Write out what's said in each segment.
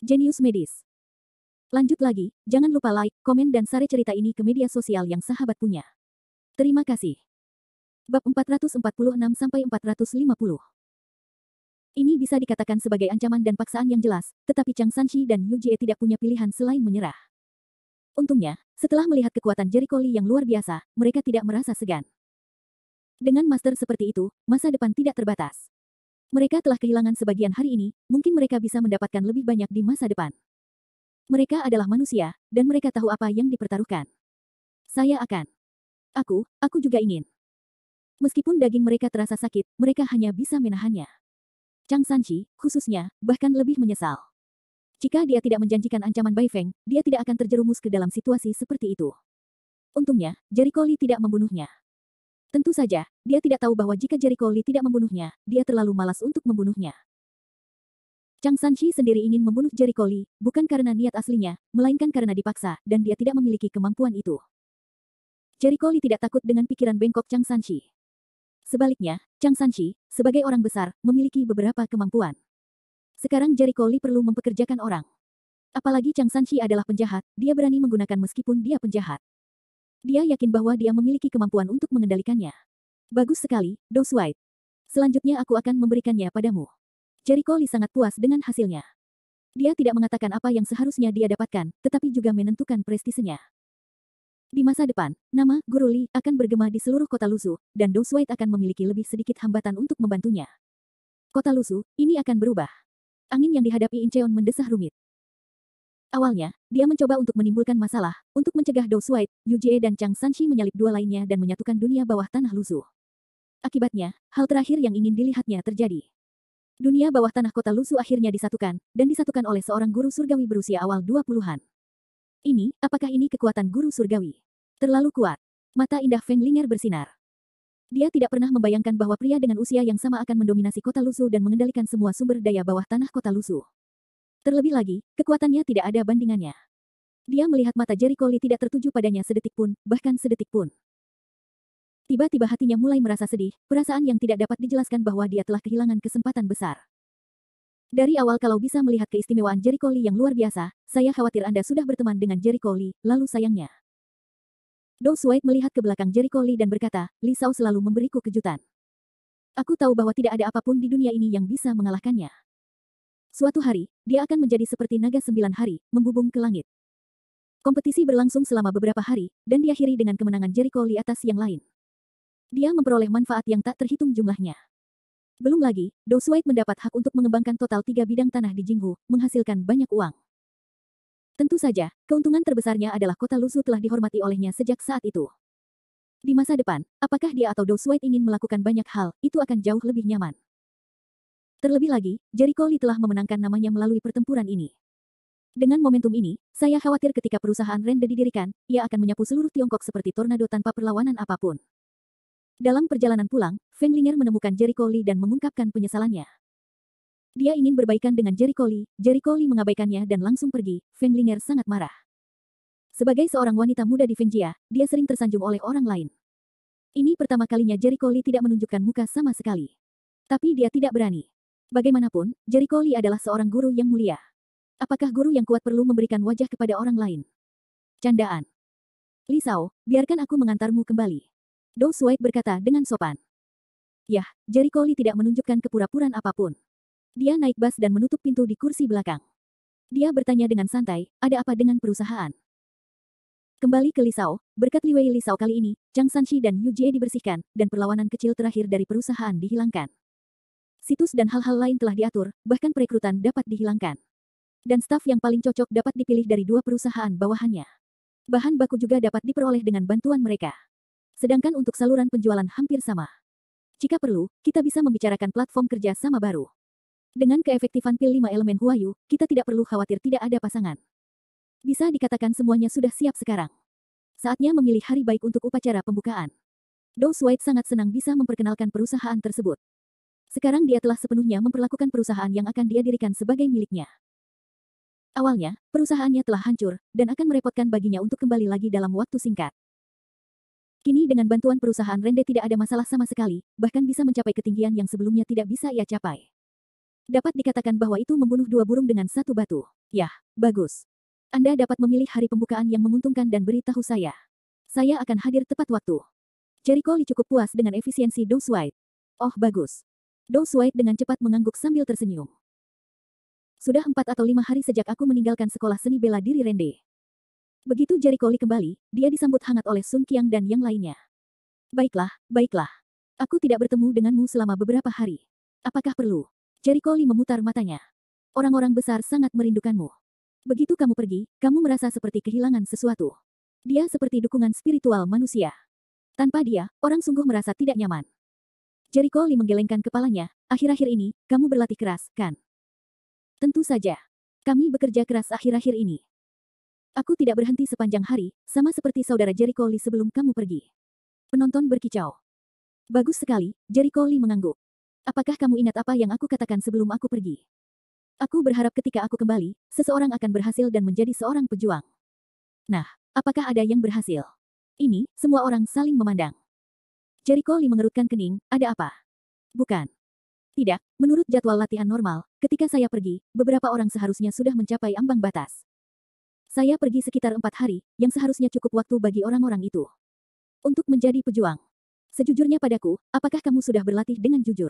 Jenius medis. Lanjut lagi, jangan lupa like, komen dan share cerita ini ke media sosial yang sahabat punya. Terima kasih. Bab 446-450. Ini bisa dikatakan sebagai ancaman dan paksaan yang jelas, tetapi Chang Sanshi dan Yu Jie tidak punya pilihan selain menyerah. Untungnya, setelah melihat kekuatan Jericho Lee yang luar biasa, mereka tidak merasa segan. Dengan master seperti itu, masa depan tidak terbatas. Mereka telah kehilangan sebagian hari ini, mungkin mereka bisa mendapatkan lebih banyak di masa depan. Mereka adalah manusia, dan mereka tahu apa yang dipertaruhkan. Saya akan. Aku juga ingin. Meskipun daging mereka terasa sakit, mereka hanya bisa menahannya. Chang Sanshi, khususnya, bahkan lebih menyesal. Jika dia tidak menjanjikan ancaman Bai Feng, dia tidak akan terjerumus ke dalam situasi seperti itu. Untungnya, Jericho Lee tidak membunuhnya. Tentu saja, dia tidak tahu bahwa jika Jericho Lee tidak membunuhnya, dia terlalu malas untuk membunuhnya. Chang Sanshi sendiri ingin membunuh Jericho Lee, bukan karena niat aslinya, melainkan karena dipaksa, dan dia tidak memiliki kemampuan itu. Jericho Lee tidak takut dengan pikiran bengkok Chang Sanshi. Sebaliknya, Chang Sanshi, sebagai orang besar, memiliki beberapa kemampuan. Sekarang Jericho Lee perlu mempekerjakan orang. Apalagi Chang Sanshi adalah penjahat, dia berani menggunakan meskipun dia penjahat. Dia yakin bahwa dia memiliki kemampuan untuk mengendalikannya. Bagus sekali, Do Swipe. Selanjutnya aku akan memberikannya padamu. Jericho Lee sangat puas dengan hasilnya. Dia tidak mengatakan apa yang seharusnya dia dapatkan, tetapi juga menentukan prestisenya. Di masa depan, nama Guru Lee akan bergema di seluruh kota Lusu, dan Do Swipe akan memiliki lebih sedikit hambatan untuk membantunya. Kota Lusu, ini akan berubah. Angin yang dihadapi Incheon mendesah rumit. Awalnya, dia mencoba untuk menimbulkan masalah, untuk mencegah Do Swipe, Yu Jie dan Chang Sanshi menyalip dua lainnya dan menyatukan dunia bawah tanah Lusu. Akibatnya, hal terakhir yang ingin dilihatnya terjadi. Dunia bawah tanah kota Lusu akhirnya disatukan, dan disatukan oleh seorang guru surgawi berusia awal 20-an. Apakah ini kekuatan guru surgawi? Terlalu kuat. Mata indah Feng Linger bersinar. Dia tidak pernah membayangkan bahwa pria dengan usia yang sama akan mendominasi kota Lusu dan mengendalikan semua sumber daya bawah tanah kota Lusu. Terlebih lagi, kekuatannya tidak ada bandingannya. Dia melihat mata Jericho Lee tidak tertuju padanya sedetik pun, bahkan sedetik pun. Tiba-tiba hatinya mulai merasa sedih, perasaan yang tidak dapat dijelaskan bahwa dia telah kehilangan kesempatan besar. Dari awal kalau bisa melihat keistimewaan Jericho Lee yang luar biasa, saya khawatir Anda sudah berteman dengan Jericho Lee, lalu sayangnya. Do Swipe melihat ke belakang Jericho Lee dan berkata, Li Shao selalu memberiku kejutan. Aku tahu bahwa tidak ada apapun di dunia ini yang bisa mengalahkannya. Suatu hari, dia akan menjadi seperti naga 9 hari, membubung ke langit. Kompetisi berlangsung selama beberapa hari, dan diakhiri dengan kemenangan Jericho Lee atas yang lain. Dia memperoleh manfaat yang tak terhitung jumlahnya. Belum lagi, Do Swipe mendapat hak untuk mengembangkan total 3 bidang tanah di Jinghu, menghasilkan banyak uang. Tentu saja, keuntungan terbesarnya adalah kota Lusu telah dihormati olehnya sejak saat itu. Di masa depan, apakah dia atau Do Swipe ingin melakukan banyak hal, itu akan jauh lebih nyaman. Terlebih lagi, Jericho Lee telah memenangkan namanya melalui pertempuran ini. Dengan momentum ini, saya khawatir ketika perusahaan Rende didirikan, ia akan menyapu seluruh Tiongkok seperti tornado tanpa perlawanan apapun. Dalam perjalanan pulang, Feng Linger menemukan Jericho Lee dan mengungkapkan penyesalannya. Dia ingin berbaikan dengan Jericho Lee mengabaikannya dan langsung pergi. Feng Linger sangat marah. Sebagai seorang wanita muda di Fengjia, dia sering tersanjung oleh orang lain. Ini pertama kalinya Jericho Lee tidak menunjukkan muka sama sekali. Tapi dia tidak berani. Bagaimanapun, Jericho Lee adalah seorang guru yang mulia. Apakah guru yang kuat perlu memberikan wajah kepada orang lain? Candaan. Li Shao, biarkan aku mengantarmu kembali. Do Swipe berkata dengan sopan. Yah, Jericho Lee tidak menunjukkan kepura-puraan apapun. Dia naik bas dan menutup pintu di kursi belakang. Dia bertanya dengan santai, ada apa dengan perusahaan? Kembali ke Li Shao, berkat Li Wei Li Shao kali ini, Chang Sanshi dan Yu Jie dibersihkan, dan perlawanan kecil terakhir dari perusahaan dihilangkan. Situs dan hal-hal lain telah diatur, bahkan perekrutan dapat dihilangkan. Dan staf yang paling cocok dapat dipilih dari 2 perusahaan bawahannya. Bahan baku juga dapat diperoleh dengan bantuan mereka. Sedangkan untuk saluran penjualan hampir sama. Jika perlu, kita bisa membicarakan platform kerja sama baru. Dengan keefektifan pil 5 elemen Huayu, kita tidak perlu khawatir tidak ada pasangan. Bisa dikatakan semuanya sudah siap sekarang. Saatnya memilih hari baik untuk upacara pembukaan. Do Swipe sangat senang bisa memperkenalkan perusahaan tersebut. Sekarang dia telah sepenuhnya memperlakukan perusahaan yang akan dia dirikan sebagai miliknya. Awalnya, perusahaannya telah hancur, dan akan merepotkan baginya untuk kembali lagi dalam waktu singkat. Kini dengan bantuan perusahaan Rende tidak ada masalah sama sekali, bahkan bisa mencapai ketinggian yang sebelumnya tidak bisa ia capai. Dapat dikatakan bahwa itu membunuh dua burung dengan satu batu. Yah, bagus. Anda dapat memilih hari pembukaan yang menguntungkan dan beritahu saya. Saya akan hadir tepat waktu. Jericho Lee cukup puas dengan efisiensi Dou White. Oh, bagus. Dou White dengan cepat mengangguk sambil tersenyum. Sudah 4 atau 5 hari sejak aku meninggalkan sekolah seni bela diri Rende. Begitu Jericho Lee kembali, dia disambut hangat oleh Sun Qiang dan yang lainnya. Baiklah, baiklah. Aku tidak bertemu denganmu selama beberapa hari. Apakah perlu? Jericho Lee memutar matanya. Orang-orang besar sangat merindukanmu. Begitu kamu pergi, kamu merasa seperti kehilangan sesuatu. Dia seperti dukungan spiritual manusia. Tanpa dia, orang sungguh merasa tidak nyaman. Jericho Lee menggelengkan kepalanya, akhir-akhir ini, kamu berlatih keras, kan? Tentu saja. Kami bekerja keras akhir-akhir ini. Aku tidak berhenti sepanjang hari, sama seperti saudara Jericho Lee sebelum kamu pergi. Penonton berkicau. Bagus sekali, Jericho Lee mengangguk. Apakah kamu ingat apa yang aku katakan sebelum aku pergi? Aku berharap ketika aku kembali, seseorang akan berhasil dan menjadi seorang pejuang. Nah, apakah ada yang berhasil? Ini, semua orang saling memandang. Jericho Lee mengerutkan kening, ada apa? Bukan. Tidak, menurut jadwal latihan normal, ketika saya pergi, beberapa orang seharusnya sudah mencapai ambang batas. Saya pergi sekitar 4 hari, yang seharusnya cukup waktu bagi orang-orang itu. Untuk menjadi pejuang. Sejujurnya padaku, apakah kamu sudah berlatih dengan jujur?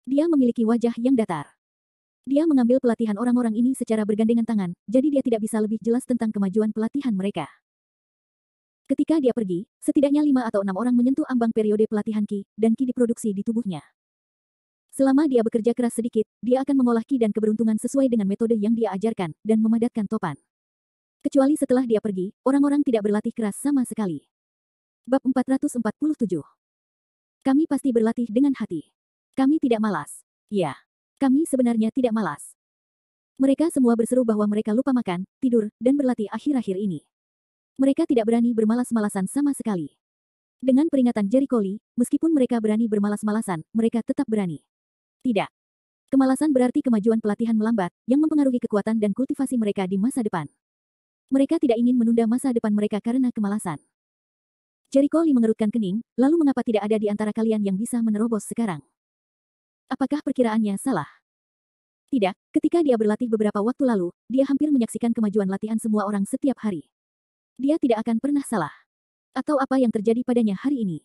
Dia memiliki wajah yang datar. Dia mengambil pelatihan orang-orang ini secara bergandengan tangan, jadi dia tidak bisa lebih jelas tentang kemajuan pelatihan mereka. Ketika dia pergi, setidaknya 5 atau 6 orang menyentuh ambang periode pelatihan Qi, dan Qi diproduksi di tubuhnya. Selama dia bekerja keras sedikit, dia akan mengolah Qi dan keberuntungan sesuai dengan metode yang dia ajarkan, dan memadatkan topan. Kecuali setelah dia pergi, orang-orang tidak berlatih keras sama sekali. Bab 447. Kami pasti berlatih dengan hati. Kami tidak malas. Ya, kami sebenarnya tidak malas. Mereka semua berseru bahwa mereka lupa makan, tidur, dan berlatih akhir-akhir ini. Mereka tidak berani bermalas-malasan sama sekali. Dengan peringatan Jericho Lee, meskipun mereka berani bermalas-malasan, mereka tetap berani. Tidak. Kemalasan berarti kemajuan pelatihan melambat, yang mempengaruhi kekuatan dan kultivasi mereka di masa depan. Mereka tidak ingin menunda masa depan mereka karena kemalasan. Jericho Lee mengerutkan kening, lalu mengapa tidak ada di antara kalian yang bisa menerobos sekarang? Apakah perkiraannya salah? Tidak, ketika dia berlatih beberapa waktu lalu, dia hampir menyaksikan kemajuan latihan semua orang setiap hari. Dia tidak akan pernah salah. Atau apa yang terjadi padanya hari ini?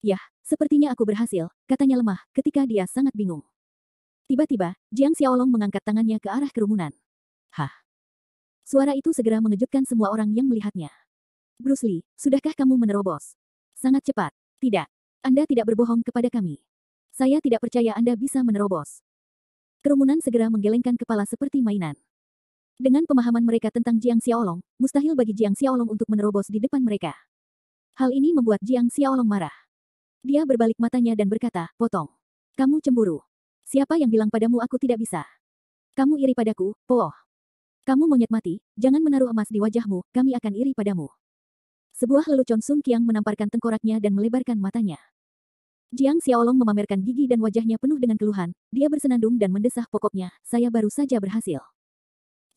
Yah, sepertinya aku berhasil, katanya lemah, ketika dia sangat bingung. Tiba-tiba, Jiang Xiaolong mengangkat tangannya ke arah kerumunan. Hah? Suara itu segera mengejutkan semua orang yang melihatnya. Bruce Lee, sudahkah kamu menerobos? Sangat cepat. Tidak. Anda tidak berbohong kepada kami. Saya tidak percaya Anda bisa menerobos. Kerumunan segera menggelengkan kepala seperti mainan. Dengan pemahaman mereka tentang Jiang Xiaolong, mustahil bagi Jiang Xiaolong untuk menerobos di depan mereka. Hal ini membuat Jiang Xiaolong marah. Dia berbalik matanya dan berkata, potong. Kamu cemburu. Siapa yang bilang padamu aku tidak bisa? Kamu iri padaku, Po. Kamu monyet mati, jangan menaruh emas di wajahmu, kami akan iri padamu. Sebuah lelucon Sun Qiang menamparkan tengkoraknya dan melebarkan matanya. Jiang Xiaolong memamerkan gigi dan wajahnya penuh dengan keluhan, dia bersenandung dan mendesah pokoknya, saya baru saja berhasil.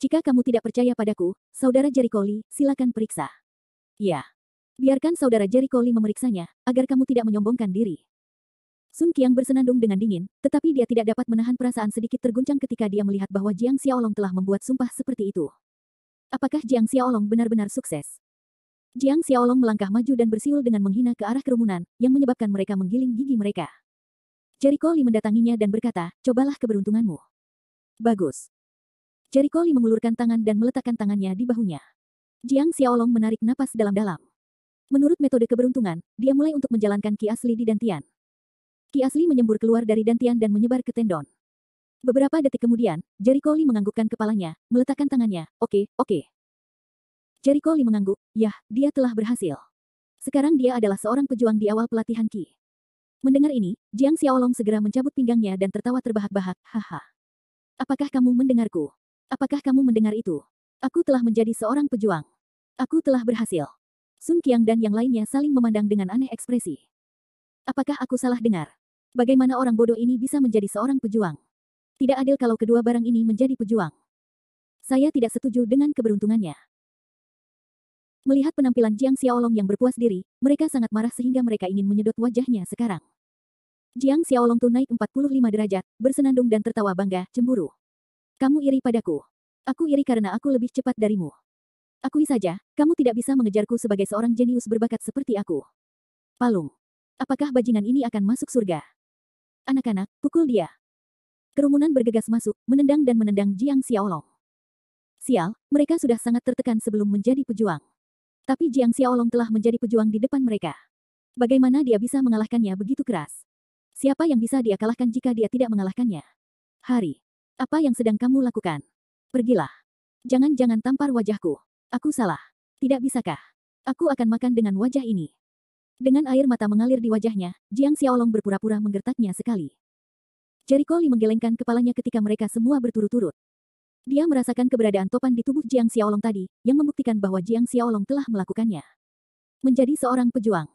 Jika kamu tidak percaya padaku, saudara Jericho Lee, silakan periksa. Ya. Biarkan saudara Jericho Lee memeriksanya, agar kamu tidak menyombongkan diri. Sun Qiang bersenandung dengan dingin, tetapi dia tidak dapat menahan perasaan sedikit terguncang ketika dia melihat bahwa Jiang Xiaolong telah membuat sumpah seperti itu. Apakah Jiang Xiaolong benar-benar sukses? Jiang Xiaolong melangkah maju dan bersiul dengan menghina ke arah kerumunan, yang menyebabkan mereka menggiling gigi mereka. Jericho Lee mendatanginya dan berkata, cobalah keberuntunganmu. Bagus. Jericho Lee mengulurkan tangan dan meletakkan tangannya di bahunya. Jiang Xiaolong menarik napas dalam-dalam. Menurut metode keberuntungan, dia mulai untuk menjalankan Qi asli di dantian. Qi asli menyembur keluar dari dantian dan menyebar ke tendon. Beberapa detik kemudian, Jericho Lee menganggukkan kepalanya, meletakkan tangannya, oke. Jericho Lee mengangguk, yah, dia telah berhasil. Sekarang dia adalah seorang pejuang di awal pelatihan Qi. Mendengar ini, Jiang Xiaolong segera mencabut pinggangnya dan tertawa terbahak-bahak, haha. Apakah kamu mendengarku? Apakah kamu mendengar itu? Aku telah menjadi seorang pejuang. Aku telah berhasil. Sun Qiang dan yang lainnya saling memandang dengan aneh ekspresi. Apakah aku salah dengar? Bagaimana orang bodoh ini bisa menjadi seorang pejuang? Tidak adil kalau kedua barang ini menjadi pejuang. Saya tidak setuju dengan keberuntungannya. Melihat penampilan Jiang Xiaolong yang berpuas diri, mereka sangat marah sehingga mereka ingin menyedot wajahnya sekarang. Jiang Xiaolong naik 45 derajat, bersenandung dan tertawa bangga, cemburu. Kamu iri padaku. Aku iri karena aku lebih cepat darimu. Akui saja, kamu tidak bisa mengejarku sebagai seorang jenius berbakat seperti aku. Palung. Apakah bajingan ini akan masuk surga? Anak-anak, pukul dia. Kerumunan bergegas masuk, menendang dan menendang Jiang Xiaolong. Sial, mereka sudah sangat tertekan sebelum menjadi pejuang. Tapi Jiang Xiaolong telah menjadi pejuang di depan mereka. Bagaimana dia bisa mengalahkannya begitu keras? Siapa yang bisa dia kalahkan jika dia tidak mengalahkannya? Hari. Apa yang sedang kamu lakukan? Pergilah. Jangan-jangan tampar wajahku. Aku salah. Tidak bisakah? Aku akan makan dengan wajah ini. Dengan air mata mengalir di wajahnya, Jiang Xiaolong berpura-pura menggertaknya sekali. Jericho Li menggelengkan kepalanya ketika mereka semua berturut-turut. Dia merasakan keberadaan topan di tubuh Jiang Xiaolong tadi, yang membuktikan bahwa Jiang Xiaolong telah melakukannya. Menjadi seorang pejuang.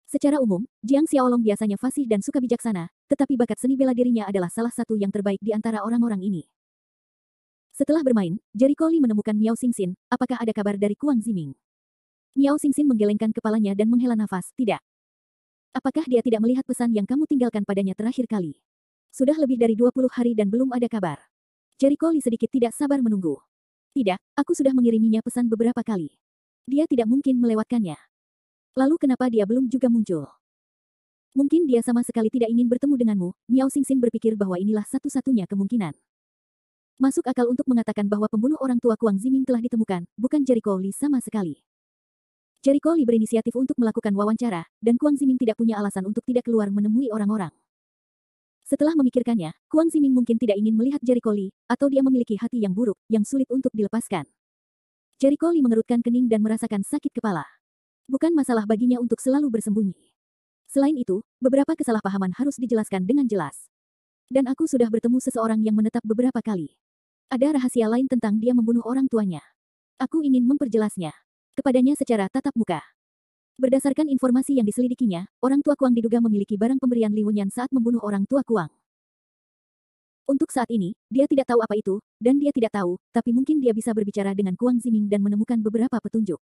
Secara umum, Jiang Xiaolong biasanya fasih dan suka bijaksana, tetapi bakat seni bela dirinya adalah salah satu yang terbaik di antara orang-orang ini. Setelah bermain, Jericho Li menemukan Miao Xingxin, apakah ada kabar dari Kuang Ziming? Miao Xingxin menggelengkan kepalanya dan menghela nafas, tidak. Apakah dia tidak melihat pesan yang kamu tinggalkan padanya terakhir kali? Sudah lebih dari 20 hari dan belum ada kabar. Jericho Li sedikit tidak sabar menunggu. Tidak, aku sudah mengiriminya pesan beberapa kali. Dia tidak mungkin melewatkannya. Lalu kenapa dia belum juga muncul? Mungkin dia sama sekali tidak ingin bertemu denganmu, Miao Xingxin berpikir bahwa inilah satu-satunya kemungkinan. Masuk akal untuk mengatakan bahwa pembunuh orang tua Kuang Ziming telah ditemukan, bukan Jericho Li sama sekali. Jericho Li berinisiatif untuk melakukan wawancara, dan Kuang Ziming tidak punya alasan untuk tidak keluar menemui orang-orang. Setelah memikirkannya, Kuang Ziming mungkin tidak ingin melihat Jericho Li, atau dia memiliki hati yang buruk, yang sulit untuk dilepaskan. Jericho Li mengerutkan kening dan merasakan sakit kepala. Bukan masalah baginya untuk selalu bersembunyi. Selain itu, beberapa kesalahpahaman harus dijelaskan dengan jelas. Dan aku sudah bertemu seseorang yang menetap beberapa kali. Ada rahasia lain tentang dia membunuh orang tuanya. Aku ingin memperjelasnya kepadanya secara tatap muka. Berdasarkan informasi yang diselidikinya, orang tua Kuang diduga memiliki barang pemberian Li Wenyan saat membunuh orang tua Kuang. Untuk saat ini, dia tidak tahu apa itu, dan dia tidak tahu, tapi mungkin dia bisa berbicara dengan Kuang Ziming dan menemukan beberapa petunjuk.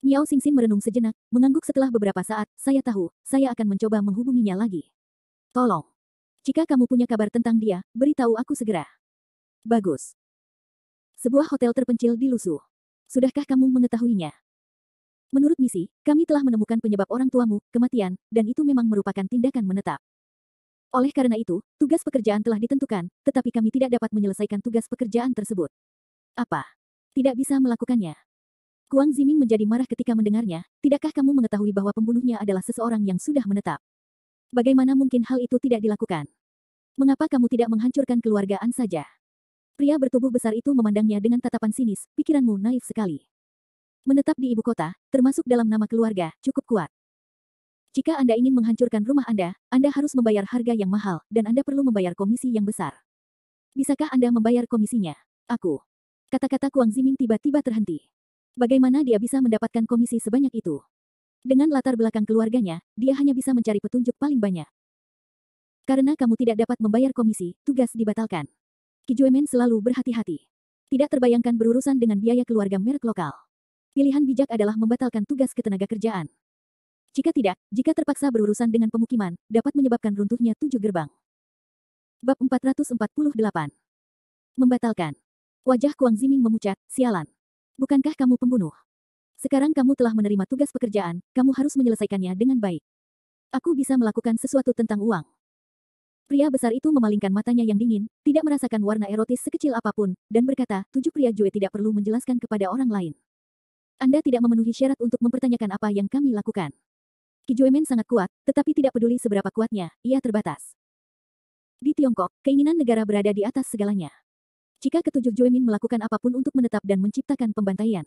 Miao Xingxin merenung sejenak, mengangguk setelah beberapa saat, saya tahu, saya akan mencoba menghubunginya lagi. Tolong. Jika kamu punya kabar tentang dia, beritahu aku segera. Bagus. Sebuah hotel terpencil di Lusu. Sudahkah kamu mengetahuinya? Menurut misi, kami telah menemukan penyebab orang tuamu, kematian, dan itu memang merupakan tindakan menetap. Oleh karena itu, tugas pekerjaan telah ditentukan, tetapi kami tidak dapat menyelesaikan tugas pekerjaan tersebut. Apa? Tidak bisa melakukannya. Kuang Ziming menjadi marah ketika mendengarnya, tidakkah kamu mengetahui bahwa pembunuhnya adalah seseorang yang sudah menetap? Bagaimana mungkin hal itu tidak dilakukan? Mengapa kamu tidak menghancurkan keluargaan saja? Pria bertubuh besar itu memandangnya dengan tatapan sinis, pikiranmu naif sekali. Menetap di ibu kota, termasuk dalam nama keluarga, cukup kuat. Jika Anda ingin menghancurkan rumah Anda harus membayar harga yang mahal, dan Anda perlu membayar komisi yang besar. Bisakah Anda membayar komisinya? Aku. Kata-kata Kuang Ziming tiba-tiba terhenti. Bagaimana dia bisa mendapatkan komisi sebanyak itu? Dengan latar belakang keluarganya, dia hanya bisa mencari petunjuk paling banyak. Karena kamu tidak dapat membayar komisi, tugas dibatalkan. Qi Juemen selalu berhati-hati. Tidak terbayangkan berurusan dengan biaya keluarga merek lokal. Pilihan bijak adalah membatalkan tugas ketenagakerjaan. Jika tidak, jika terpaksa berurusan dengan pemukiman, dapat menyebabkan runtuhnya 7 gerbang. Bab 448. Membatalkan. Wajah Kuang Ziming memucat, sialan. Bukankah kamu pembunuh? Sekarang kamu telah menerima tugas pekerjaan, kamu harus menyelesaikannya dengan baik. Aku bisa melakukan sesuatu tentang uang. Pria besar itu memalingkan matanya yang dingin, tidak merasakan warna erotis sekecil apapun, dan berkata, 7 pria Jue tidak perlu menjelaskan kepada orang lain. Anda tidak memenuhi syarat untuk mempertanyakan apa yang kami lakukan. Qi Juemen sangat kuat, tetapi tidak peduli seberapa kuatnya, ia terbatas. Di Tiongkok, keinginan negara berada di atas segalanya. Jika ketujuh Juemin melakukan apapun untuk menetap dan menciptakan pembantaian.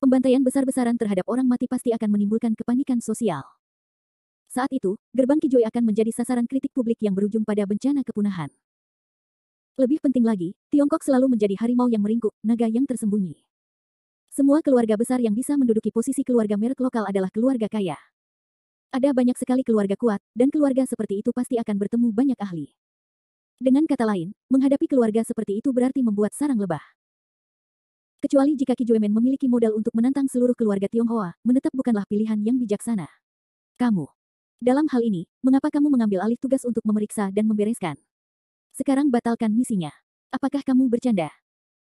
Pembantaian besar-besaran terhadap orang mati pasti akan menimbulkan kepanikan sosial. Saat itu, gerbang Qi Jue akan menjadi sasaran kritik publik yang berujung pada bencana kepunahan. Lebih penting lagi, Tiongkok selalu menjadi harimau yang meringkuk, naga yang tersembunyi. Semua keluarga besar yang bisa menduduki posisi keluarga merek lokal adalah keluarga kaya. Ada banyak sekali keluarga kuat, dan keluarga seperti itu pasti akan bertemu banyak ahli. Dengan kata lain, menghadapi keluarga seperti itu berarti membuat sarang lebah. Kecuali jika Qi Juemen memiliki modal untuk menantang seluruh keluarga Tionghoa, menetap bukanlah pilihan yang bijaksana. Kamu. Dalam hal ini, mengapa kamu mengambil alih tugas untuk memeriksa dan membereskan? Sekarang batalkan misinya. Apakah kamu bercanda?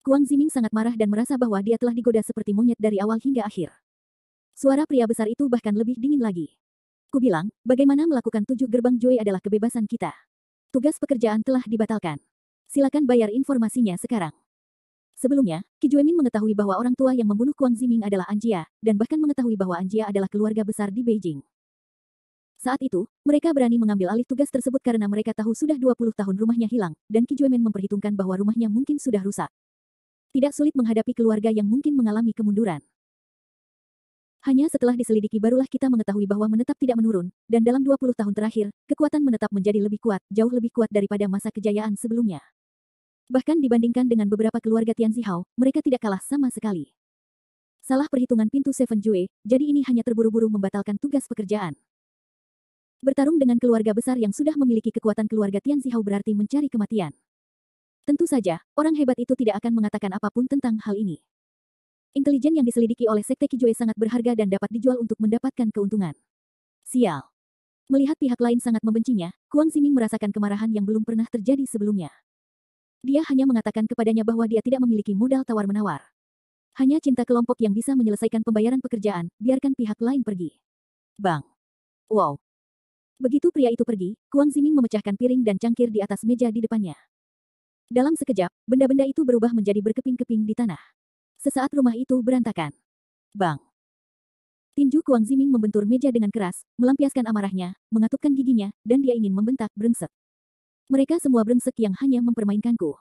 Kuang Ziming sangat marah dan merasa bahwa dia telah digoda seperti monyet dari awal hingga akhir. Suara pria besar itu bahkan lebih dingin lagi. Kubilang, bagaimana melakukan 7 gerbang Jue adalah kebebasan kita. Tugas pekerjaan telah dibatalkan. Silakan bayar informasinya sekarang. Sebelumnya, Qi Juemin mengetahui bahwa orang tua yang membunuh Kuang Ziming adalah Anjia, dan bahkan mengetahui bahwa Anjia adalah keluarga besar di Beijing. Saat itu, mereka berani mengambil alih tugas tersebut karena mereka tahu sudah 20 tahun rumahnya hilang, dan Qi Juemin memperhitungkan bahwa rumahnya mungkin sudah rusak. Tidak sulit menghadapi keluarga yang mungkin mengalami kemunduran. Hanya setelah diselidiki barulah kita mengetahui bahwa menetap tidak menurun, dan dalam 20 tahun terakhir, kekuatan menetap menjadi lebih kuat, jauh lebih kuat daripada masa kejayaan sebelumnya. Bahkan dibandingkan dengan beberapa keluarga Tianzihao, mereka tidak kalah sama sekali. Salah perhitungan pintu Seven Jue, jadi ini hanya terburu-buru membatalkan tugas pekerjaan. Bertarung dengan keluarga besar yang sudah memiliki kekuatan keluarga Tianzihao berarti mencari kematian. Tentu saja, orang hebat itu tidak akan mengatakan apapun tentang hal ini. Intelijen yang diselidiki oleh Sekte Qi Jue sangat berharga dan dapat dijual untuk mendapatkan keuntungan. Sial. Melihat pihak lain sangat membencinya, Kuang Ziming merasakan kemarahan yang belum pernah terjadi sebelumnya. Dia hanya mengatakan kepadanya bahwa dia tidak memiliki modal tawar-menawar. Hanya cinta kelompok yang bisa menyelesaikan pembayaran pekerjaan, biarkan pihak lain pergi. Bang. Wow. Begitu pria itu pergi, Kuang Ziming memecahkan piring dan cangkir di atas meja di depannya. Dalam sekejap, benda-benda itu berubah menjadi berkeping-keping di tanah. Sesaat rumah itu berantakan. Bang. Tinju Kuang Ziming membentur meja dengan keras, melampiaskan amarahnya, mengatupkan giginya, dan dia ingin membentak brengsek. Mereka semua brengsek yang hanya mempermainkanku.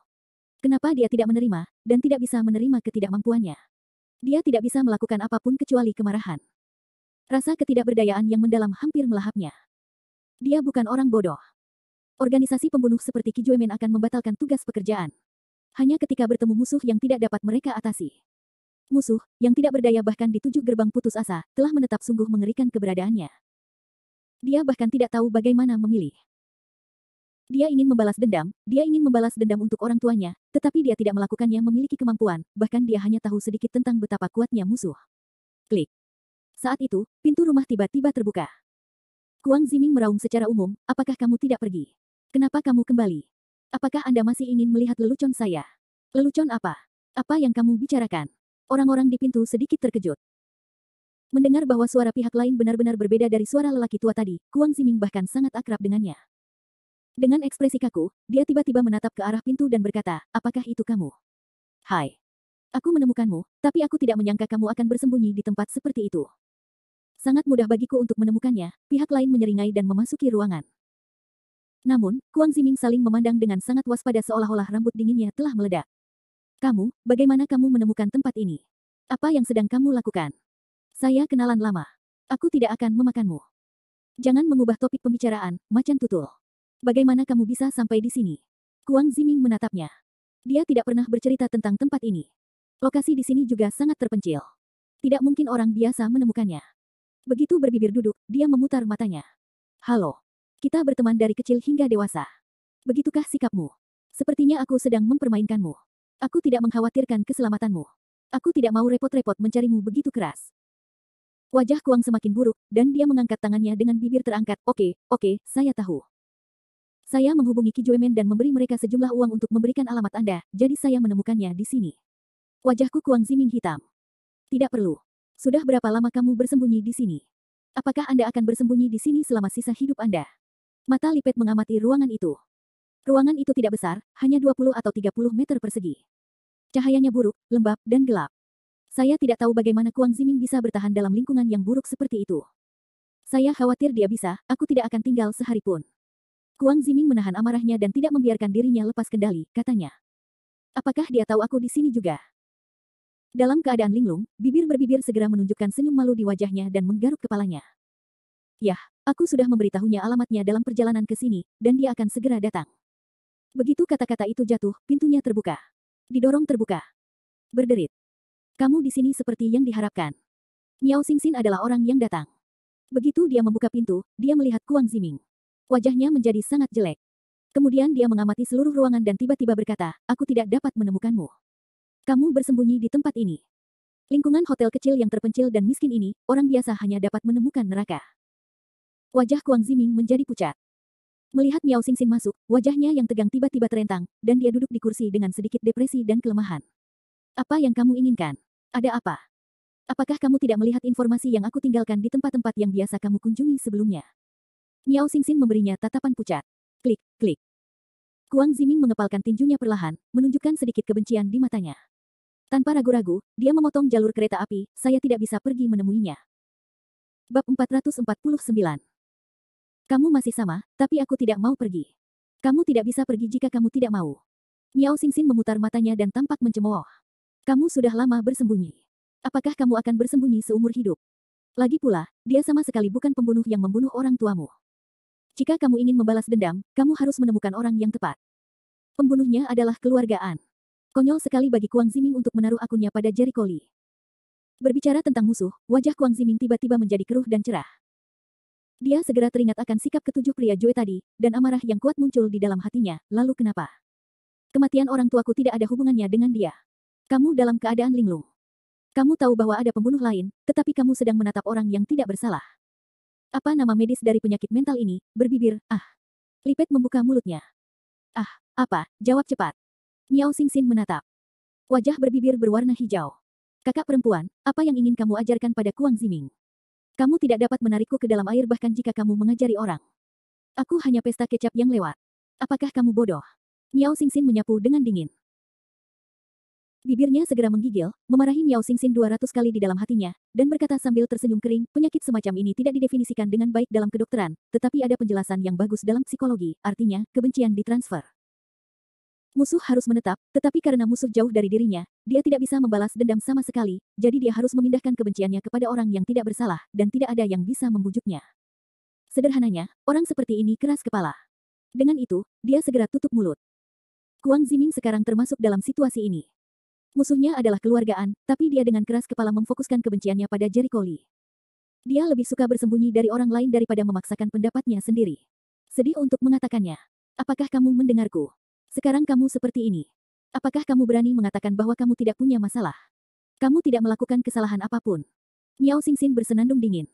Kenapa dia tidak menerima, dan tidak bisa menerima ketidakmampuannya? Dia tidak bisa melakukan apapun kecuali kemarahan. Rasa ketidakberdayaan yang mendalam hampir melahapnya. Dia bukan orang bodoh. Organisasi pembunuh seperti Qi Juemin akan membatalkan tugas pekerjaan. Hanya ketika bertemu musuh yang tidak dapat mereka atasi. Musuh, yang tidak berdaya bahkan di 7 gerbang putus asa, telah menetap sungguh mengerikan keberadaannya. Dia bahkan tidak tahu bagaimana memilih. Dia ingin membalas dendam untuk orang tuanya, tetapi dia tidak melakukannya memiliki kemampuan, bahkan dia hanya tahu sedikit tentang betapa kuatnya musuh. Klik. Saat itu, pintu rumah tiba-tiba terbuka. Kuang Ziming meraung secara umum, apakah kamu tidak pergi? Kenapa kamu kembali? Apakah Anda masih ingin melihat lelucon saya? Lelucon apa? Apa yang kamu bicarakan? Orang-orang di pintu sedikit terkejut. Mendengar bahwa suara pihak lain benar-benar berbeda dari suara lelaki tua tadi, Kuang Ziming bahkan sangat akrab dengannya. Dengan ekspresi kaku, dia tiba-tiba menatap ke arah pintu dan berkata, apakah itu kamu? Hai. Aku menemukanmu, tapi aku tidak menyangka kamu akan bersembunyi di tempat seperti itu. Sangat mudah bagiku untuk menemukannya, pihak lain menyeringai dan memasuki ruangan. Namun, Kuang Ziming saling memandang dengan sangat waspada seolah-olah rambut dinginnya telah meledak. Kamu, bagaimana kamu menemukan tempat ini? Apa yang sedang kamu lakukan? Saya kenalan lama. Aku tidak akan memakanmu. Jangan mengubah topik pembicaraan, macan tutul. Bagaimana kamu bisa sampai di sini? Kuang Ziming menatapnya. Dia tidak pernah bercerita tentang tempat ini. Lokasi di sini juga sangat terpencil. Tidak mungkin orang biasa menemukannya. Begitu berbibir duduk, dia memutar matanya. Halo. Kita berteman dari kecil hingga dewasa. Begitukah sikapmu? Sepertinya aku sedang mempermainkanmu. Aku tidak mengkhawatirkan keselamatanmu. Aku tidak mau repot-repot mencarimu begitu keras. Wajah Kuang semakin buruk, dan dia mengangkat tangannya dengan bibir terangkat. Oke, saya tahu. Saya menghubungi Qi Juemin dan memberi mereka sejumlah uang untuk memberikan alamat Anda, jadi saya menemukannya di sini. Wajahku Kuang Ziming hitam. Tidak perlu. Sudah berapa lama kamu bersembunyi di sini? Apakah Anda akan bersembunyi di sini selama sisa hidup Anda? Mata Lipet mengamati ruangan itu. Ruangan itu tidak besar, hanya 20 atau 30 meter persegi. Cahayanya buruk, lembab, dan gelap. Saya tidak tahu bagaimana Kuang Ziming bisa bertahan dalam lingkungan yang buruk seperti itu. Saya khawatir dia bisa, aku tidak akan tinggal sehari pun. Kuang Ziming menahan amarahnya dan tidak membiarkan dirinya lepas kendali, katanya. Apakah dia tahu aku di sini juga? Dalam keadaan linglung, bibir berbibir segera menunjukkan senyum malu di wajahnya dan menggaruk kepalanya. Yah, aku sudah memberitahunya alamatnya dalam perjalanan ke sini, dan dia akan segera datang. Begitu kata-kata itu jatuh, pintunya terbuka. Didorong terbuka. Berderit. Kamu di sini seperti yang diharapkan. Miao Xingxin adalah orang yang datang. Begitu dia membuka pintu, dia melihat Kuang Ziming. Wajahnya menjadi sangat jelek. Kemudian dia mengamati seluruh ruangan dan tiba-tiba berkata, aku tidak dapat menemukanmu. Kamu bersembunyi di tempat ini. Lingkungan hotel kecil yang terpencil dan miskin ini, orang biasa hanya dapat menemukan neraka. Wajah Kuang Ziming menjadi pucat. Melihat Miao Xingxin masuk, wajahnya yang tegang tiba-tiba terentang, dan dia duduk di kursi dengan sedikit depresi dan kelemahan. Apa yang kamu inginkan? Ada apa? Apakah kamu tidak melihat informasi yang aku tinggalkan di tempat-tempat yang biasa kamu kunjungi sebelumnya? Miao Xingxin memberinya tatapan pucat. Klik, klik. Kuang Ziming mengepalkan tinjunya perlahan, menunjukkan sedikit kebencian di matanya. Tanpa ragu-ragu, dia memotong jalur kereta api, saya tidak bisa pergi menemuinya. Bab 449. Kamu masih sama, tapi aku tidak mau pergi. Kamu tidak bisa pergi jika kamu tidak mau. Miao Xingxin memutar matanya dan tampak mencemooh. Kamu sudah lama bersembunyi. Apakah kamu akan bersembunyi seumur hidup? Lagi pula, dia sama sekali bukan pembunuh yang membunuh orang tuamu. Jika kamu ingin membalas dendam, kamu harus menemukan orang yang tepat. Pembunuhnya adalah keluargaan. Konyol sekali bagi Kuang Ziming untuk menaruh akunnya pada Jericho Lee. Berbicara tentang musuh, wajah Kuang Ziming tiba-tiba menjadi keruh dan cerah. Dia segera teringat akan sikap ketujuh pria Jue tadi, dan amarah yang kuat muncul di dalam hatinya. Lalu kenapa? Kematian orang tuaku tidak ada hubungannya dengan dia. Kamu dalam keadaan linglung. Kamu tahu bahwa ada pembunuh lain, tetapi kamu sedang menatap orang yang tidak bersalah. Apa nama medis dari penyakit mental ini? Berbibir, ah. Lipet membuka mulutnya. Ah, apa? Jawab cepat. Miao Xingxin menatap. Wajah berbibir berwarna hijau. Kakak perempuan, apa yang ingin kamu ajarkan pada Kuang Ziming? Kamu tidak dapat menarikku ke dalam air bahkan jika kamu mengajari orang. Aku hanya pesta kecap yang lewat. Apakah kamu bodoh? Miao Xingxin menyapu dengan dingin. Bibirnya segera menggigil, memarahi Miao Xingxin 200 kali di dalam hatinya, dan berkata sambil tersenyum kering, penyakit semacam ini tidak didefinisikan dengan baik dalam kedokteran, tetapi ada penjelasan yang bagus dalam psikologi, artinya, kebencian ditransfer. Musuh harus menetap, tetapi karena musuh jauh dari dirinya, dia tidak bisa membalas dendam sama sekali, jadi dia harus memindahkan kebenciannya kepada orang yang tidak bersalah, dan tidak ada yang bisa membujuknya. Sederhananya, orang seperti ini keras kepala. Dengan itu, dia segera tutup mulut. Kuang Ziming sekarang termasuk dalam situasi ini. Musuhnya adalah keluargaan, tapi dia dengan keras kepala memfokuskan kebenciannya pada Jericho Lee. Dia lebih suka bersembunyi dari orang lain daripada memaksakan pendapatnya sendiri. Sedih untuk mengatakannya. Apakah kamu mendengarku? Sekarang kamu seperti ini. Apakah kamu berani mengatakan bahwa kamu tidak punya masalah? Kamu tidak melakukan kesalahan apapun. Miao Xingxin bersenandung dingin.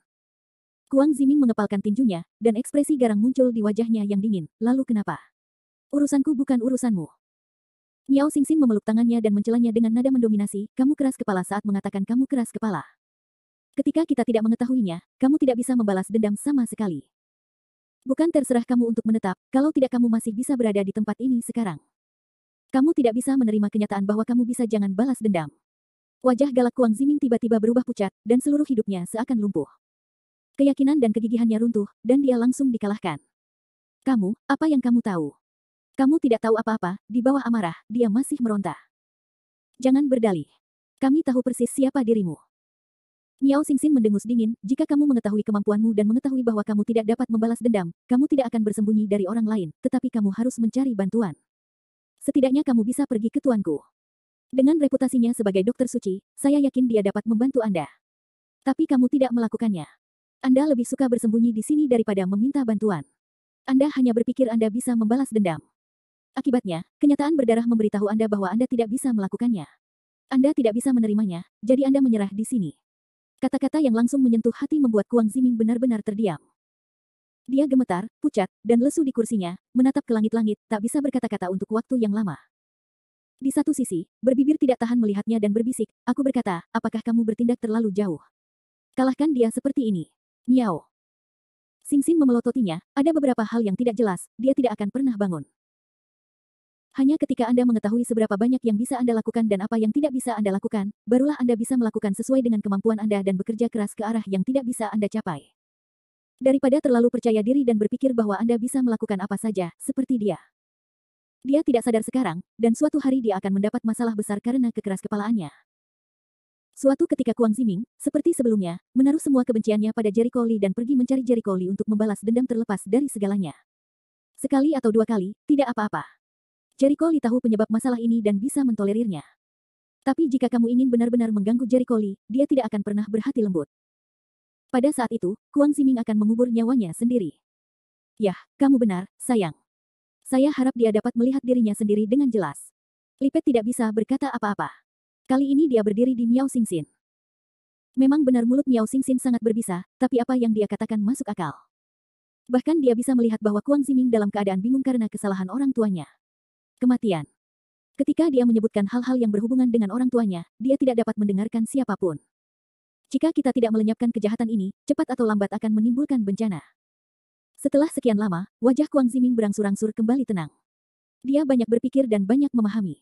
Kuang Ziming mengepalkan tinjunya, dan ekspresi garang muncul di wajahnya yang dingin. Lalu kenapa? Urusanku bukan urusanmu. Miao Xingxin memeluk tangannya dan mencelanya dengan nada mendominasi, kamu keras kepala saat mengatakan kamu keras kepala. Ketika kita tidak mengetahuinya, kamu tidak bisa membalas dendam sama sekali. Bukan terserah kamu untuk menetap, kalau tidak kamu masih bisa berada di tempat ini sekarang. Kamu tidak bisa menerima kenyataan bahwa kamu bisa jangan balas dendam. Wajah galak Kuang Ziming tiba-tiba berubah pucat, dan seluruh hidupnya seakan lumpuh. Keyakinan dan kegigihannya runtuh, dan dia langsung dikalahkan. Kamu, apa yang kamu tahu? Kamu tidak tahu apa-apa, di bawah amarah, dia masih meronta. Jangan berdalih. Kami tahu persis siapa dirimu. Miao Xingxin mendengus dingin, jika kamu mengetahui kemampuanmu dan mengetahui bahwa kamu tidak dapat membalas dendam, kamu tidak akan bersembunyi dari orang lain, tetapi kamu harus mencari bantuan. Setidaknya kamu bisa pergi ke tuanku. Dengan reputasinya sebagai dokter suci, saya yakin dia dapat membantu Anda. Tapi kamu tidak melakukannya. Anda lebih suka bersembunyi di sini daripada meminta bantuan. Anda hanya berpikir Anda bisa membalas dendam. Akibatnya, kenyataan berdarah memberitahu Anda bahwa Anda tidak bisa melakukannya. Anda tidak bisa menerimanya, jadi Anda menyerah di sini. Kata-kata yang langsung menyentuh hati membuat Kuang Ziming benar-benar terdiam. Dia gemetar, pucat, dan lesu di kursinya, menatap ke langit-langit, tak bisa berkata-kata untuk waktu yang lama. Di satu sisi, berbibir tidak tahan melihatnya dan berbisik, aku berkata, apakah kamu bertindak terlalu jauh? Kalahkan dia seperti ini. Miao. Xingxin memelototinya, ada beberapa hal yang tidak jelas, dia tidak akan pernah bangun. Hanya ketika Anda mengetahui seberapa banyak yang bisa Anda lakukan dan apa yang tidak bisa Anda lakukan, barulah Anda bisa melakukan sesuai dengan kemampuan Anda dan bekerja keras ke arah yang tidak bisa Anda capai. Daripada terlalu percaya diri dan berpikir bahwa Anda bisa melakukan apa saja, seperti dia. Dia tidak sadar sekarang, dan suatu hari dia akan mendapat masalah besar karena kekeraskepalaannya. Suatu ketika Kuang Ziming, seperti sebelumnya, menaruh semua kebenciannya pada Jericho Lee dan pergi mencari Jericho Lee untuk membalas dendam terlepas dari segalanya. Sekali atau dua kali, tidak apa-apa. Jericho Lee tahu penyebab masalah ini dan bisa mentolerirnya. Tapi jika kamu ingin benar-benar mengganggu Jericho Lee, dia tidak akan pernah berhati lembut. Pada saat itu, Kuang Ziming akan mengubur nyawanya sendiri. Yah, kamu benar, sayang. Saya harap dia dapat melihat dirinya sendiri dengan jelas. Lipet tidak bisa berkata apa-apa. Kali ini dia berdiri di Miao Xingxin. Memang benar mulut Miao Xingxin sangat berbisa, tapi apa yang dia katakan masuk akal. Bahkan dia bisa melihat bahwa Kuang Ziming dalam keadaan bingung karena kesalahan orang tuanya. Kematian. Ketika dia menyebutkan hal-hal yang berhubungan dengan orang tuanya, dia tidak dapat mendengarkan siapapun. Jika kita tidak melenyapkan kejahatan ini, cepat atau lambat akan menimbulkan bencana. Setelah sekian lama, wajah Kuang Ziming berangsur-angsur kembali tenang. Dia banyak berpikir dan banyak memahami.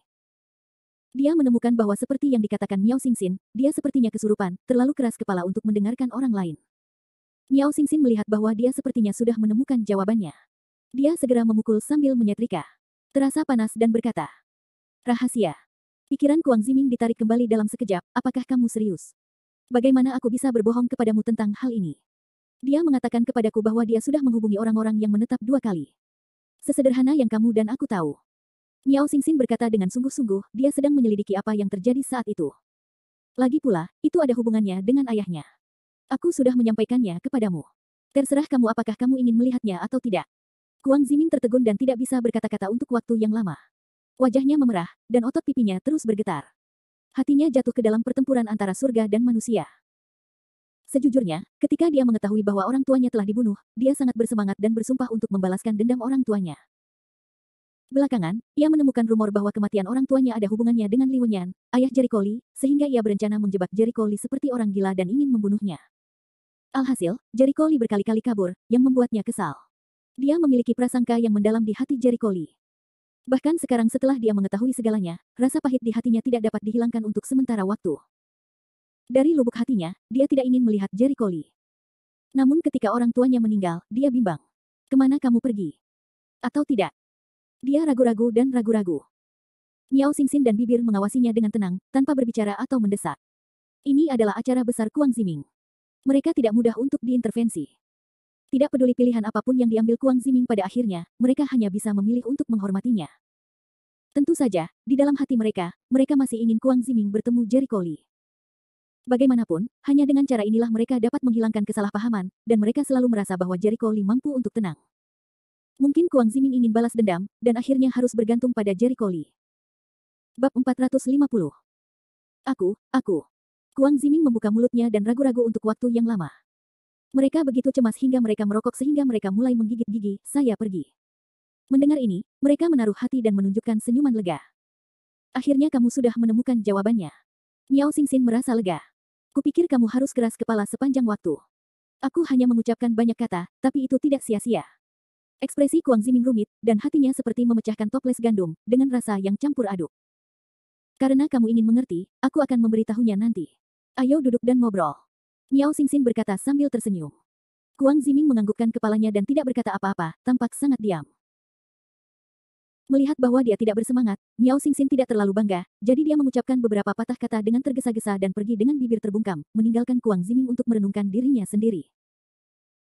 Dia menemukan bahwa seperti yang dikatakan Miao Xingxin, dia sepertinya kesurupan, terlalu keras kepala untuk mendengarkan orang lain. Miao Xingxin melihat bahwa dia sepertinya sudah menemukan jawabannya. Dia segera memukul sambil menyetrika. Terasa panas dan berkata, "Rahasia." Pikiran Kuang Ziming ditarik kembali dalam sekejap, "Apakah kamu serius? Bagaimana aku bisa berbohong kepadamu tentang hal ini?" Dia mengatakan kepadaku bahwa dia sudah menghubungi orang-orang yang menetap 2 kali. Sesederhana yang kamu dan aku tahu. Miao Xingxin berkata dengan sungguh-sungguh, dia sedang menyelidiki apa yang terjadi saat itu. Lagi pula, itu ada hubungannya dengan ayahnya. Aku sudah menyampaikannya kepadamu. Terserah kamu apakah kamu ingin melihatnya atau tidak. Kuang Ziming tertegun dan tidak bisa berkata-kata untuk waktu yang lama. Wajahnya memerah, dan otot pipinya terus bergetar. Hatinya jatuh ke dalam pertempuran antara surga dan manusia. Sejujurnya, ketika dia mengetahui bahwa orang tuanya telah dibunuh, dia sangat bersemangat dan bersumpah untuk membalaskan dendam orang tuanya. Belakangan, ia menemukan rumor bahwa kematian orang tuanya ada hubungannya dengan Li Wenyan, ayah Jericho Li, sehingga ia berencana menjebak Jericho Li seperti orang gila dan ingin membunuhnya. Alhasil, Jericho Li berkali-kali kabur, yang membuatnya kesal. Dia memiliki prasangka yang mendalam di hati Jericho Li. Bahkan sekarang setelah dia mengetahui segalanya, rasa pahit di hatinya tidak dapat dihilangkan untuk sementara waktu. Dari lubuk hatinya, dia tidak ingin melihat Jericho Li. Namun ketika orang tuanya meninggal, dia bimbang. Kemana kamu pergi? Atau tidak? Dia ragu-ragu dan ragu-ragu. Miao Xingxin dan bibir mengawasinya dengan tenang, tanpa berbicara atau mendesak. Ini adalah acara besar Kuang Ziming. Mereka tidak mudah untuk diintervensi. Tidak peduli pilihan apapun yang diambil Kuang Ziming pada akhirnya, mereka hanya bisa memilih untuk menghormatinya. Tentu saja, di dalam hati mereka, mereka masih ingin Kuang Ziming bertemu Jericho Li. Bagaimanapun, hanya dengan cara inilah mereka dapat menghilangkan kesalahpahaman, dan mereka selalu merasa bahwa Jericho Li mampu untuk tenang. Mungkin Kuang Ziming ingin balas dendam, dan akhirnya harus bergantung pada Jericho Li. Bab 450. Aku. Kuang Ziming membuka mulutnya dan ragu-ragu untuk waktu yang lama. Mereka begitu cemas hingga mereka merokok sehingga mereka mulai menggigit gigi, "Saya pergi." Mendengar ini, mereka menaruh hati dan menunjukkan senyuman lega. Akhirnya kamu sudah menemukan jawabannya. Miao Xingxin merasa lega. Kupikir kamu harus keras kepala sepanjang waktu. Aku hanya mengucapkan banyak kata, tapi itu tidak sia-sia. Ekspresi Kuang Ziming rumit, dan hatinya seperti memecahkan toples gandum, dengan rasa yang campur aduk. Karena kamu ingin mengerti, aku akan memberitahunya nanti. Ayo duduk dan ngobrol. Miao Xingxin berkata sambil tersenyum. Kuang Ziming menganggukkan kepalanya dan tidak berkata apa-apa, tampak sangat diam. Melihat bahwa dia tidak bersemangat, Miao Xingxin tidak terlalu bangga, jadi dia mengucapkan beberapa patah kata dengan tergesa-gesa dan pergi dengan bibir terbungkam, meninggalkan Kuang Ziming untuk merenungkan dirinya sendiri.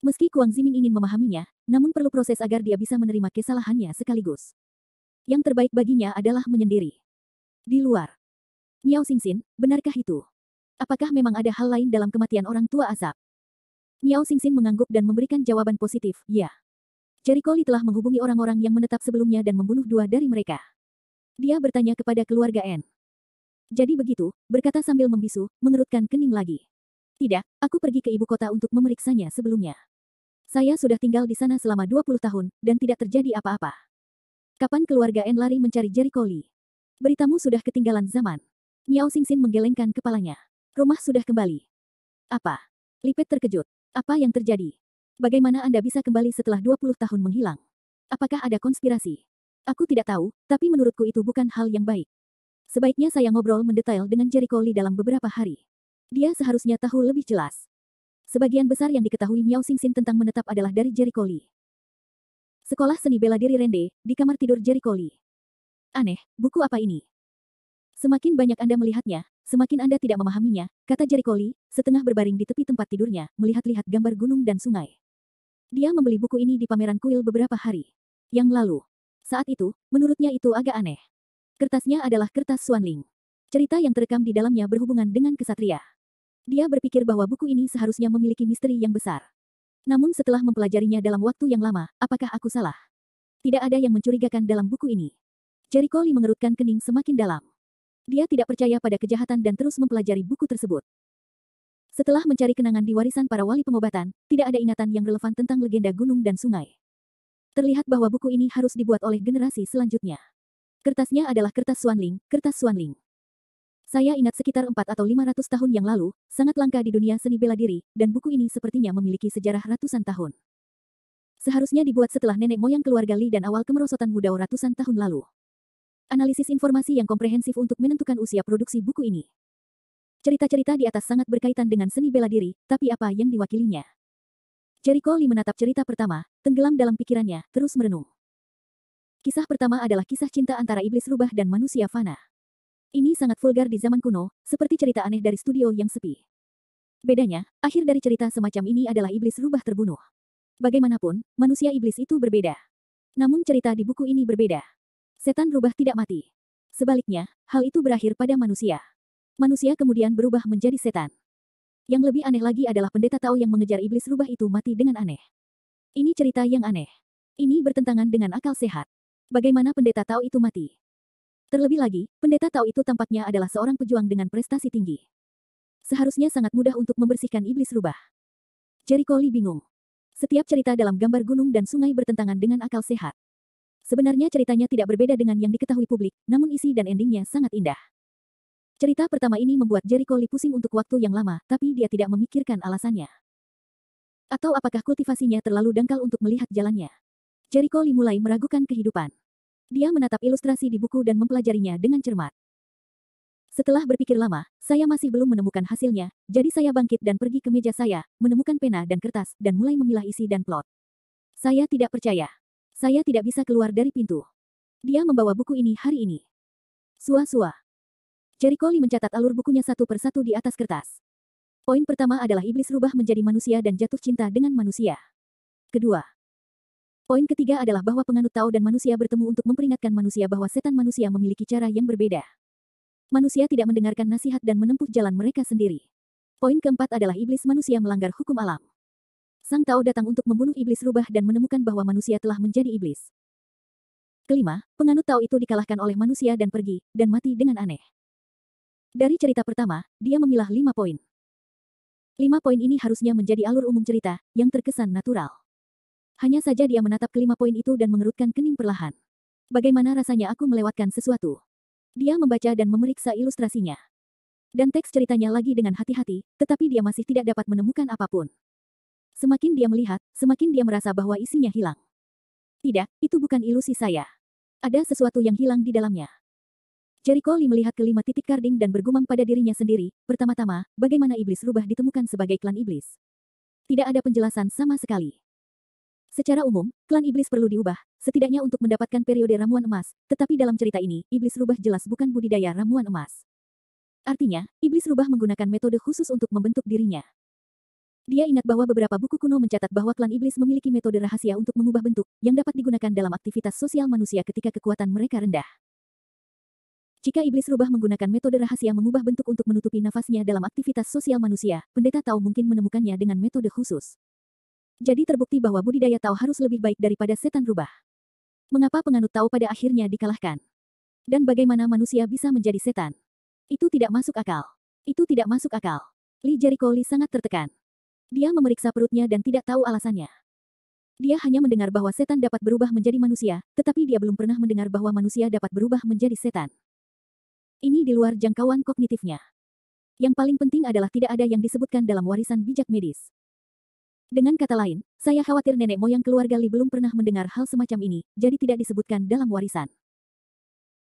Meski Kuang Ziming ingin memahaminya, namun perlu proses agar dia bisa menerima kesalahannya sekaligus. Yang terbaik baginya adalah menyendiri. Di luar. Miao Xingxin, benarkah itu? Apakah memang ada hal lain dalam kematian orang tua Asap? Miao Xingxin mengangguk dan memberikan jawaban positif, ya. Jericho Li telah menghubungi orang-orang yang menetap sebelumnya dan membunuh 2 dari mereka. Dia bertanya kepada keluarga N. Jadi begitu, berkata sambil membisu, mengerutkan kening lagi. Tidak, aku pergi ke ibu kota untuk memeriksanya sebelumnya. Saya sudah tinggal di sana selama 20 tahun, dan tidak terjadi apa-apa. Kapan keluarga N lari mencari Jericho Li? Beritamu sudah ketinggalan zaman. Miao Xingxin menggelengkan kepalanya. Rumah sudah kembali. Apa? Li Pei terkejut. Apa yang terjadi? Bagaimana Anda bisa kembali setelah 20 tahun menghilang? Apakah ada konspirasi? Aku tidak tahu, tapi menurutku itu bukan hal yang baik. Sebaiknya saya ngobrol mendetail dengan Jericho Li dalam beberapa hari. Dia seharusnya tahu lebih jelas. Sebagian besar yang diketahui Miao Xingxin tentang menetap adalah dari Jericho Li. Sekolah seni bela diri Rende, di kamar tidur Jericho Li. Aneh, buku apa ini? Semakin banyak Anda melihatnya, semakin Anda tidak memahaminya, kata Jericho Li, setengah berbaring di tepi tempat tidurnya, melihat-lihat gambar gunung dan sungai. Dia membeli buku ini di pameran kuil beberapa hari yang lalu. Saat itu, menurutnya itu agak aneh. Kertasnya adalah kertas Xuanling. Cerita yang terekam di dalamnya berhubungan dengan kesatria. Dia berpikir bahwa buku ini seharusnya memiliki misteri yang besar. Namun setelah mempelajarinya dalam waktu yang lama, apakah aku salah? Tidak ada yang mencurigakan dalam buku ini. Jericho Li mengerutkan kening semakin dalam. Dia tidak percaya pada kejahatan dan terus mempelajari buku tersebut. Setelah mencari kenangan di warisan para wali pengobatan, tidak ada ingatan yang relevan tentang legenda gunung dan sungai. Terlihat bahwa buku ini harus dibuat oleh generasi selanjutnya. Kertasnya adalah kertas Xuanling, kertas Xuanling. Saya ingat sekitar 4 atau 500 tahun yang lalu, sangat langka di dunia seni bela diri, dan buku ini sepertinya memiliki sejarah ratusan tahun. Seharusnya dibuat setelah nenek moyang keluarga Li dan awal kemerosotan Wudao ratusan tahun lalu. Analisis informasi yang komprehensif untuk menentukan usia produksi buku ini. Cerita-cerita di atas sangat berkaitan dengan seni bela diri, tapi apa yang diwakilinya? Jericho Lee menatap cerita pertama, tenggelam dalam pikirannya, terus merenung. Kisah pertama adalah kisah cinta antara iblis rubah dan manusia fana. Ini sangat vulgar di zaman kuno, seperti cerita aneh dari studio yang sepi. Bedanya, akhir dari cerita semacam ini adalah iblis rubah terbunuh. Bagaimanapun, manusia iblis itu berbeda. Namun cerita di buku ini berbeda. Setan rubah tidak mati. Sebaliknya, hal itu berakhir pada manusia. Manusia kemudian berubah menjadi setan. Yang lebih aneh lagi adalah pendeta Tao yang mengejar iblis rubah itu mati dengan aneh. Ini cerita yang aneh. Ini bertentangan dengan akal sehat. Bagaimana pendeta Tao itu mati? Terlebih lagi, pendeta Tao itu tampaknya adalah seorang pejuang dengan prestasi tinggi. Seharusnya sangat mudah untuk membersihkan iblis rubah. Jericho Lee bingung. Setiap cerita dalam gambar gunung dan sungai bertentangan dengan akal sehat. Sebenarnya ceritanya tidak berbeda dengan yang diketahui publik, namun isi dan endingnya sangat indah. Cerita pertama ini membuat Jericho Lee pusing untuk waktu yang lama, tapi dia tidak memikirkan alasannya. Atau apakah kultivasinya terlalu dangkal untuk melihat jalannya? Jericho Lee mulai meragukan kehidupan. Dia menatap ilustrasi di buku dan mempelajarinya dengan cermat. Setelah berpikir lama, saya masih belum menemukan hasilnya, jadi saya bangkit dan pergi ke meja saya, menemukan pena dan kertas, dan mulai memilah isi dan plot. Saya tidak percaya. Saya tidak bisa keluar dari pintu. Dia membawa buku ini hari ini. Sua-sua. Jericho Lee mencatat alur bukunya satu persatu di atas kertas. Poin pertama adalah iblis rubah menjadi manusia dan jatuh cinta dengan manusia. Kedua. Poin ketiga adalah bahwa penganut Tao dan manusia bertemu untuk memperingatkan manusia bahwa setan manusia memiliki cara yang berbeda. Manusia tidak mendengarkan nasihat dan menempuh jalan mereka sendiri. Poin keempat adalah iblis manusia melanggar hukum alam. Sang Tao datang untuk membunuh iblis rubah dan menemukan bahwa manusia telah menjadi iblis. Kelima, penganut Tao itu dikalahkan oleh manusia dan pergi, dan mati dengan aneh. Dari cerita pertama, dia memilah 5 poin. 5 poin ini harusnya menjadi alur umum cerita, yang terkesan natural. Hanya saja dia menatap kelima poin itu dan mengerutkan kening perlahan. Bagaimana rasanya aku melewatkan sesuatu? Dia membaca dan memeriksa ilustrasinya. Dan teks ceritanya lagi dengan hati-hati, tetapi dia masih tidak dapat menemukan apapun. Semakin dia melihat, semakin dia merasa bahwa isinya hilang. Tidak, itu bukan ilusi saya. Ada sesuatu yang hilang di dalamnya. Jericho Lee melihat kelima titik karding dan bergumam pada dirinya sendiri, pertama-tama, bagaimana iblis rubah ditemukan sebagai klan iblis. Tidak ada penjelasan sama sekali. Secara umum, klan iblis perlu diubah, setidaknya untuk mendapatkan periode ramuan emas, tetapi dalam cerita ini, iblis rubah jelas bukan budidaya ramuan emas. Artinya, iblis rubah menggunakan metode khusus untuk membentuk dirinya. Dia ingat bahwa beberapa buku kuno mencatat bahwa klan iblis memiliki metode rahasia untuk mengubah bentuk, yang dapat digunakan dalam aktivitas sosial manusia ketika kekuatan mereka rendah. Jika iblis rubah menggunakan metode rahasia mengubah bentuk untuk menutupi nafasnya dalam aktivitas sosial manusia, pendeta Tao mungkin menemukannya dengan metode khusus. Jadi terbukti bahwa budidaya Tao harus lebih baik daripada setan rubah. Mengapa penganut Tao pada akhirnya dikalahkan? Dan bagaimana manusia bisa menjadi setan? Itu tidak masuk akal. Itu tidak masuk akal. Lee Jericho Lee sangat tertekan. Dia memeriksa perutnya dan tidak tahu alasannya. Dia hanya mendengar bahwa setan dapat berubah menjadi manusia, tetapi dia belum pernah mendengar bahwa manusia dapat berubah menjadi setan. Ini di luar jangkauan kognitifnya. Yang paling penting adalah tidak ada yang disebutkan dalam warisan bijak medis. Dengan kata lain, saya khawatir nenek moyang keluarga Li belum pernah mendengar hal semacam ini, jadi tidak disebutkan dalam warisan.